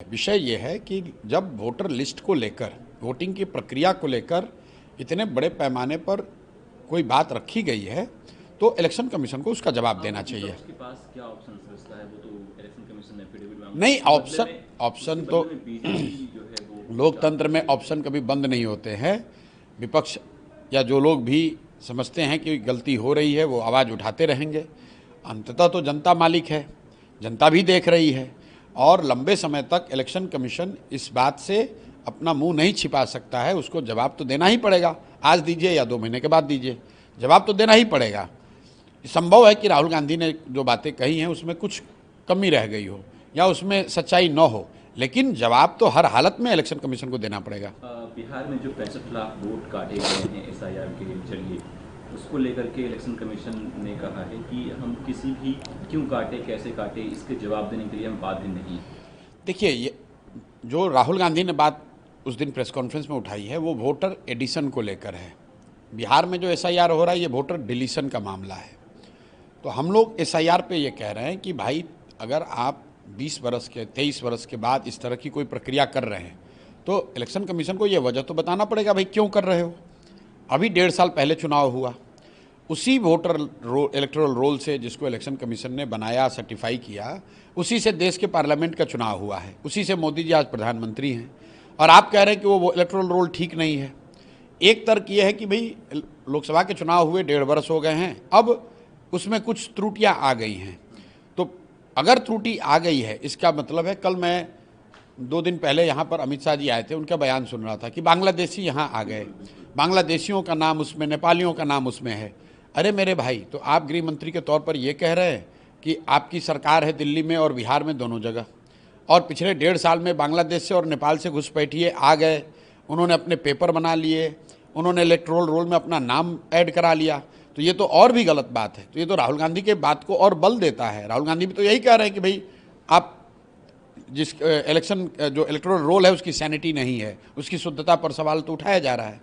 विषय ये है कि जब वोटर लिस्ट को लेकर, वोटिंग की प्रक्रिया को लेकर इतने बड़े पैमाने पर कोई बात रखी गई है तो इलेक्शन कमीशन को उसका जवाब देना चाहिए। उसके पास क्या ऑप्शन बचता है? वो तो इलेक्शन कमीशन एफिडेविट मांगता है। नहीं, ऑप्शन तो जो है वो लोकतंत्र में ऑप्शन कभी बंद नहीं होते हैं। विपक्ष या जो लोग भी समझते हैं कि गलती हो रही है वो आवाज़ उठाते रहेंगे। अंततः तो जनता मालिक है, जनता भी देख रही है और लंबे समय तक इलेक्शन कमीशन इस बात से अपना मुंह नहीं छिपा सकता है। उसको जवाब तो देना ही पड़ेगा। आज दीजिए या 2 महीने के बाद दीजिए, जवाब तो देना ही पड़ेगा। संभव है कि राहुल गांधी ने जो बातें कही हैं उसमें कुछ कमी रह गई हो या उसमें सच्चाई न हो, लेकिन जवाब तो हर हालत में इलेक्शन कमीशन को देना पड़ेगा। बिहार में जो 65 लाख वोट काटे गए हैं एसआईआर के जरिए, उसको लेकर के इलेक्शन कमीशन ने कहा है कि हम किसी भी क्यों काटे, कैसे काटे, इसके जवाब देने के लिए हम बाध्य नहीं हैं। देखिए, ये जो राहुल गांधी ने बात उस दिन प्रेस कॉन्फ्रेंस में उठाई है वो वोटर एडिशन को लेकर है। बिहार में जो एसआईआर हो रहा है ये वोटर डिलीशन का मामला है। तो हम लोग एसआईआर पे ये कह रहे हैं कि भाई अगर आप 20 वर्ष के 23 वर्ष के बाद इस तरह की कोई प्रक्रिया कर रहे हैं तो इलेक्शन कमीशन को ये वजह तो बताना पड़ेगा भाई क्यों कर रहे हो। अभी 1.5 साल पहले चुनाव हुआ, उसी वोटर इलेक्टोरल रोल से जिसको इलेक्शन कमीशन ने बनाया, सर्टिफाई किया, उसी से देश के पार्लियामेंट का चुनाव हुआ है, उसी से मोदी जी आज प्रधानमंत्री हैं और आप कह रहे हैं कि वो इलेक्टोरल रोल ठीक नहीं है। एक तर्क ये है कि भाई लोकसभा के चुनाव हुए 1.5 वर्ष हो गए हैं, अब उसमें कुछ त्रुटियां आ गई हैं। तो अगर त्रुटि आ गई है इसका मतलब है, कल मैं 2 दिन पहले यहाँ पर अमित शाह जी आए थे, उनका बयान सुन रहा था कि बांग्लादेशी यहाँ आ गए, बांग्लादेशियों का नाम उसमें, नेपालियों का नाम उसमें है। अरे मेरे भाई, तो आप गृह मंत्री के तौर पर ये कह रहे हैं कि आपकी सरकार है दिल्ली में और बिहार में दोनों जगह, और पिछले 1.5 साल में बांग्लादेश से और नेपाल से घुसपैठिए आ गए, उन्होंने अपने पेपर बना लिए, उन्होंने इलेक्टोरल रोल में अपना नाम ऐड करा लिया, तो ये तो और भी गलत बात है। तो ये तो राहुल गांधी के बात को और बल देता है। राहुल गांधी भी तो यही कह रहे हैं कि भाई आप जिस इलेक्शन जो इलेक्टोरल रोल है उसकी सैनिटी नहीं है, उसकी शुद्धता पर सवाल तो उठाया जा रहा है।